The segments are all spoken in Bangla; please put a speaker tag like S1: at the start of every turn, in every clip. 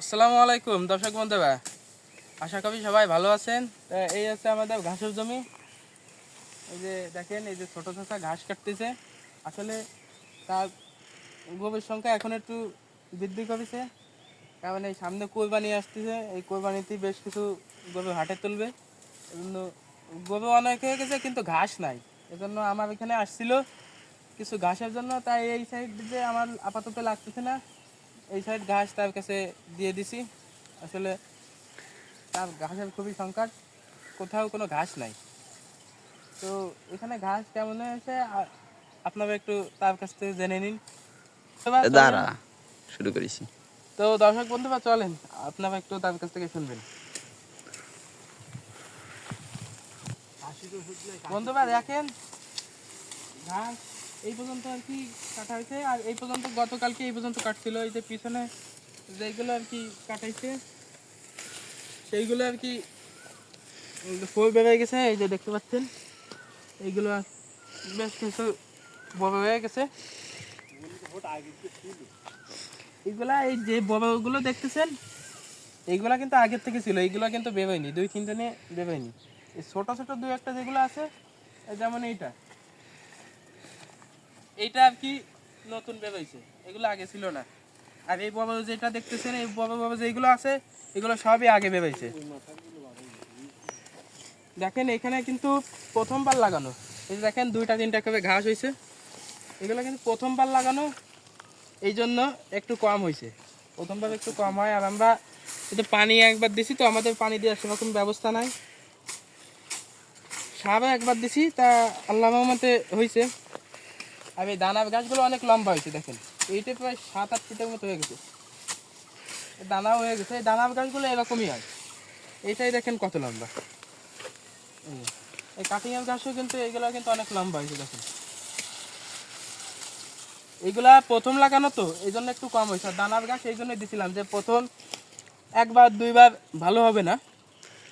S1: আসসালামু আলাইকুম দর্শক বন্ধুরা, আশা করি সবাই ভালো আছেন। এই হচ্ছে আমাদের ঘাসের জমি। এই যে দেখেন, এই যে ছোট ছোট ঘাস কাটতেছে। আসলে তার গরুর সংখ্যা এখন একটু বৃদ্ধি করেছে, কারণ এই সামনে কোরবানি আসতেছে। এই কোরবানিতে বেশ কিছু গরু হাটে তুলবে, এজন্য গরু অনেক হয়ে গেছে, কিন্তু ঘাস নাই। এজন্য আমার এখানে আসছিল কিছু ঘাসের জন্য। তাই এই সাইড দিয়ে আমার আপাতত লাগতেছে না, এই সাইড ঘাস তার কাছে দিয়ে দিছি। আসলে তার ঘাসের খুবই সংকট, কোথাও কোনো ঘাস নাই। তো এখানে ঘাস কেমন হয়েছে আপনারা একটু তার কাছ থেকে জেনে নিন। চলেন,
S2: দাঁড়া শুরু করেছি।
S1: তো দর্শক বন্ধুরা চলেন আপনারা একটু তার কাছ থেকে শুনবেন। বন্ধুরা দেখেন, ঘাস এই পর্যন্ত আর কি কাটা হয়েছে, আর এই পর্যন্ত গতকালকে এই পর্যন্ত কাটছিল। এই যে পিছনে যেগুলো আর কি কাটাইছে সেইগুলো আর কি ফুল বেড়ে গেছে। এই যে দেখতে পাচ্ছেন, এইগুলো বেশ কিছু বড় হয়ে গেছে। এইগুলা এই যে বড়গুলো দেখতেছেন, এইগুলা কিন্তু আগের থেকে ছিল। এইগুলো কিন্তু বেরোয়নি, 2-3 দিনে বেরোয়নি। এই ছোট ছোট 2-1টা যেগুলো আছে, যেমন এইটা আর কি নতুন বেরোইছে, এগুলো আগে ছিল না। আর এই বড় যেটা দেখতেছেন, এই বড় বড় যেগুলো আছে, এগুলো সবই আগে বেরোইছে। দেখেন এখানে কিন্তু প্রথমবার লাগানো। এই যে দেখেন 2-3টা করে ঘাস হয়েছে, এগুলো কিন্তু প্রথমবার লাগানো, এই জন্য একটু কম হয়েছে। প্রথমবার একটু কম হয়। আর আমরা একটু পানি একবার দিছি, তো আমাদের পানি দেওয়ার সেরকম ব্যবস্থা নাই। সারও একবার দিছি, তা আল্লাহ রহমতে হয়েছে। আর এই দানার গাছগুলো অনেক লম্বা হয়েছে। দেখেন এইটা প্রায় 7-8 ফিটের মতো হয়ে গেছে, দানাও হয়ে গেছে। এই দানার গাছগুলো এরকমই হয়। এইটাই দেখেন কত লম্বা। এই কাটিংয়ের গাছও কিন্তু এইগুলো কিন্তু অনেক লম্বা হয়েছে। দেখেন এইগুলা প্রথম লাগানো, তো এই জন্য একটু কম হয়েছে। আর দানার গাছ এই জন্যই দিছিলাম যে প্রথম 1-2বার ভালো হবে না।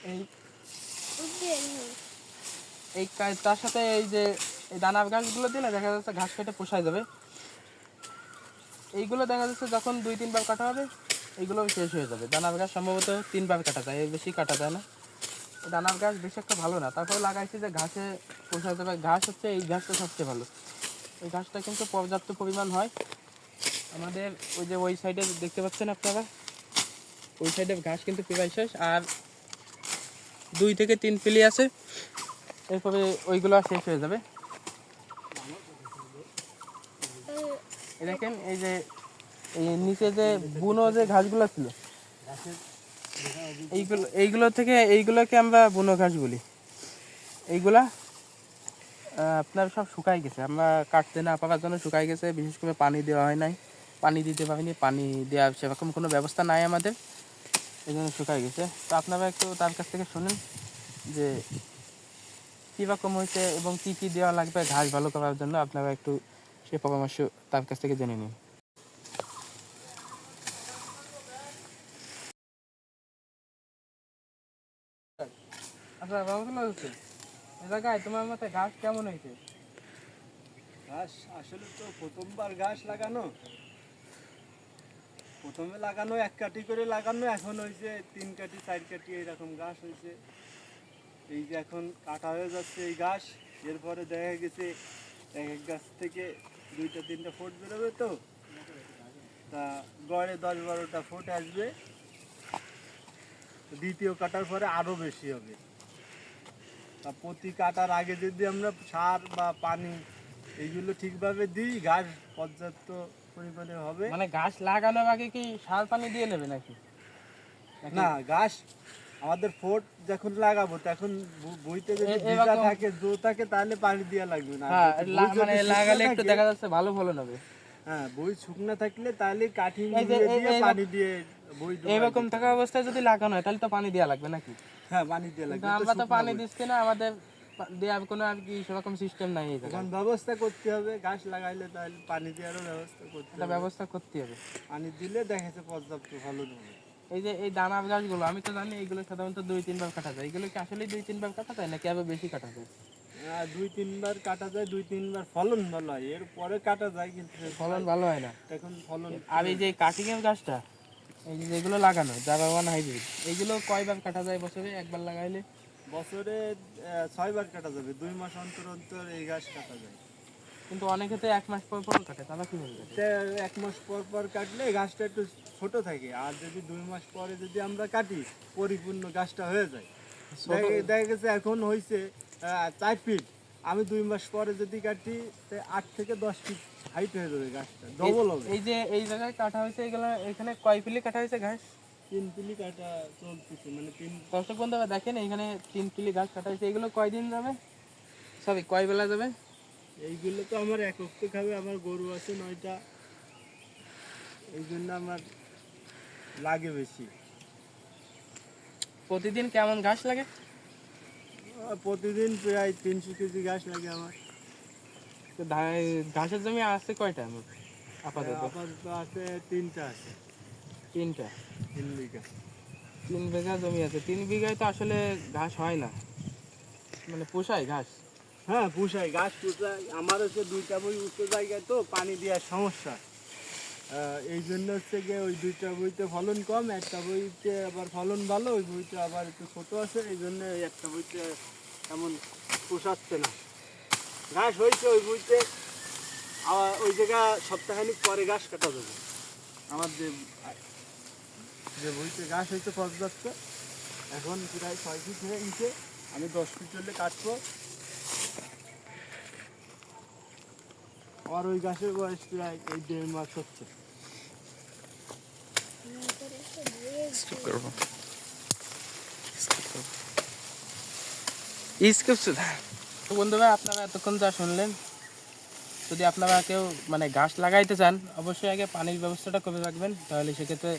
S1: এই এই তার সাথে এই যে এই দানার গাছগুলো দিলে দেখা যাচ্ছে ঘাস কেটে পোষায় যাবে। এইগুলো দেখা যাচ্ছে যখন 2-3বার কাটা হবে, এইগুলো শেষ হয়ে যাবে। দানার গাছ সম্ভবত 3বার কাটা যায়, এর বেশি কাটা যায় না। দানার গাছ বেশি একটা ভালো না, তারপরে লাগাইছি যে ঘাসে পোষায় যাবে। ঘাস হচ্ছে এই ঘাসটা সবচেয়ে ভালো। এই ঘাসটা কিন্তু পর্যাপ্ত পরিমাণ হয় আমাদের। ওই যে ওই সাইডে দেখতে পাচ্ছেন আপনারা, ওই সাইডের ঘাস কিন্তু প্রায় শেষ। আর 2-3 পিলি আছে, এরপরে ওইগুলো শেষ হয়ে যাবে। দেখেন এই যে এই নিচে যে বুনো যে ঘাসগুলো ছিল, এইগুলো থেকে এইগুলোকে আমরা বুনো ঘাস বলি। এইগুলা আপনার সব শুকাই গেছে, আমরা কাটতে না পারার জন্য শুকাই গেছে। বিশেষ করে পানি দেওয়া হয় নাই, পানি দিতে পারিনি। পানি দেওয়ার সেরকম কোনো ব্যবস্থা নাই আমাদের, এই জন্য শুকাই গেছে। তো আপনারা একটু তার কাছ থেকে শুনুন যে কীরকম হয়েছে এবং কী কী দেওয়া লাগবে ঘাস ভালো করার জন্য। আপনারা একটু সে পরামর্শ তার কাছ থেকে জেনে নিন। আচ্ছা রহমতুল্লাহ হোসেন, এ জায়গায় তোমার মতে ঘাস কেমন হয়েছে?
S3: ঘাস আসলে তো প্রথমবার ঘাস লাগানো, প্রথমে লাগানো 1 কাঠি করে লাগানো, এখন হয়েছে 3 কাঠি 4 কাঠি এরকম ঘাস হয়েছে। এই যে এখন কাটা হয়ে যাচ্ছে এই ঘাস, এরপরে দেখা গেছে এক গাছ থেকে 2-3টা ফুট বেরোবে। তো তা গড়ে 10-12টা ফুট আসবে। দ্বিতীয় কাটার পরে আরও বেশি হবে। তা প্রতি কাটার আগে যদি আমরা সার বা পানি এইগুলো ঠিকভাবে দিই, ঘাস পর্যাপ্ত পরিমাণে হবে।
S1: মানে ঘাস লাগানোর আগে কি সার পানি দিয়ে নেবে নাকি?
S3: না, ঘাস আমাদের ফোট যখন লাগাবো তখন বইতে যদি ভিজা
S1: এরকম
S3: থাকে, জো থাকে, তাহলে পানি দেওয়া লাগবে না।
S1: হ্যাঁ,
S3: বই
S1: মানে
S3: যদি
S1: লাগালে
S3: শুকনা
S1: একটু
S3: থাকে,
S1: দেখা যাচ্ছে ভালো ফলন হবে।
S3: হ্যাঁ, বই শুকনা থাকলে তাহলে কাঠি
S1: এই যে
S3: দিয়ে পানি দিয়ে বই ডুবাই
S1: এইরকম
S3: দিতে
S1: থাকা
S3: হবে।
S1: অবস্থায় যদি লাগানো হয় তাহলে তো পানি দেওয়া লাগবে নাকি?
S3: হ্যাঁ, পানি দেওয়া
S1: কিন্তু
S3: লাগবে, তো
S1: আমরা তো
S3: শুকনা
S1: পানি
S3: বই।
S1: দিচ্ছি না, আমাদের দেওয়ার কোনো আর কি সেরকম সিস্টেম নাই। এই
S3: তখন
S1: জায়গায়
S3: ব্যবস্থা করতে হবে, ঘাস লাগাইলে তাহলে পানি দেওয়ারও ব্যবস্থা করতে
S1: একটা
S3: হবে।
S1: ব্যবস্থা করতে হবে।
S3: পানি দিলে দেখা যাচ্ছে পর্যাপ্ত ফলন হবে।
S1: এই যে এই দানার গাছগুলো আমি তো জানি এইগুলো সাধারণত 2-3বার কাটা যায়। এগুলো কি আসলে 2-3বার কাটা যায় নাকি আবার বেশি কাটা যায়?
S3: 2-3বার কাটা যায়, 2-3বার ফলন ভালো হয়, এর পরে কাটা যায়, কিন্তু
S1: ফলন ভালো হয় না।
S3: এখন ফলন
S1: আর এই যে কাটিং এর গাছটা, এই যে যেগুলো লাগানো জাভা 1 হাইব্রিড, এইগুলো কয়বার কাটা যায় বছরে? একবার লাগাইলে?
S3: বছরে 6বার কাটা যাবে, 2 মাস অন্তর অন্তর এই ঘাস কাটা যায়।
S1: কিন্তু অনেকে তো 1 মাস পর পর কাটে, তারা কিভাবে কাটে?
S3: তে 1 মাস পর পর কাটলে ঘাসটা একটু ছোট থাকে, আর যদি 2 মাস পরে যদি আমরা কাটি পরিপূর্ণ ঘাসটা হয়ে যায়। দেখা গেছে এখন হয়েছে 4 ফিট, আমি 2 মাস পরে যদি কাটি 8 থেকে 10 ফিট হাইট হয়ে যাবে, ঘাসটা ডবল হবে।
S1: এই যে এই জায়গায় কাটা হয়েছে, এগুলো এখানে কয় পিলি কাটা হয়েছে ঘাস?
S3: 3 পিলি কাটা চলতেছে, মানে 3।
S1: দর্শক বন্ধুরা দেখেন, এখানে 3 পিলি ঘাস কাটা হয়েছে। এগুলো কয়দিন যাবে, সরি কয় বেলা যাবে?
S3: এইগুলো তো আমার একক তো খাবে, আমার গরু আছে 9টা, এই জন্য আমার লাগে বেশি।
S1: প্রতিদিন কেমন ঘাস লাগে?
S3: প্রতিদিন প্রায় 300 কেজি ঘাস লাগে আমার।
S1: তো ঘাসের জমি আছে কয়টা আমার আপাতত?
S3: আপাতত আছে 3টা আছে,
S1: 3টা।
S3: 3 বিঘা।
S1: 3 বিঘা জমি আছে। 3 বিঘায় তো আসলে ঘাস হয় না, মানে পোষায় ঘাস?
S3: হ্যাঁ পুষাই, ঘাস পুষাই। আমার হচ্ছে 2টা বই উঁচু জায়গায়, তো পানি দেওয়ার সমস্যা, এই জন্য হচ্ছে গিয়ে ওই 2টা বইতে ফলন কম, একটা বইতে আবার ফলন ভালো, ওই বইটা আবার একটু ছোট আছে, এই জন্য এই একটা বইতে তেমন পোষাচ্ছে না। ঘাস হয়েছে ওই বইতে, আবার ওই জায়গা সপ্তাহখানিক পরে ঘাস কাটা যাবে। আমার যে যে বইতে ঘাস হয়েছে পর্যাপ্ত, এখন প্রায় 6 ফিট হয়ে গেছে, আমি 10 ফিট হলে কাটবো। আর ওই গাছের বয়স প্রায় এই 1.5 মাস হচ্ছে।
S2: স্কিপ করবো।
S1: তো বন্ধুরা, আপনারা এতক্ষণ যা শুনলেন, যদি আপনারা কেউ মানে ঘাস লাগাইতে চান, অবশ্যই আগে পানির ব্যবস্থাটা করে রাখবেন, তাহলে সেক্ষেত্রে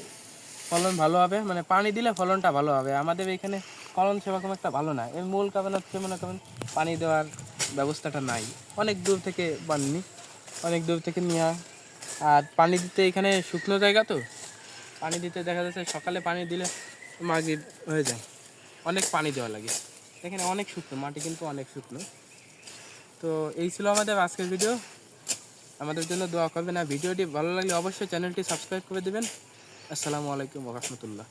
S1: ফলন ভালো হবে। মানে পানি দিলে ফলনটা ভালো হবে। আমাদের এখানে ফলন সেরকম একটা ভালো না, এর মূল কারণ হচ্ছে মনে করেন পানি দেওয়ার ব্যবস্থাটা নাই। অনেক দূর থেকে বাননি, অনেক দূর থেকে নেওয়া। আর পানি দিতে এখানে শুকনো জায়গা, তো পানি দিতে দেখা যাচ্ছে সকালে পানি দিলে মাগরিব হয়ে যায়, অনেক পানি দেওয়া লাগে। এখানে অনেক শুকনো মাটি, কিন্তু অনেক শুকনো। তো এই ছিল আমাদের আজকের ভিডিও। আমাদের জন্য দোয়া করবেন, আর ভিডিওটি ভালো লাগলে অবশ্যই চ্যানেলটি সাবস্ক্রাইব করে দেবেন। আসসালামু আলাইকুম ওয়া রাহমাতুল্লাহ।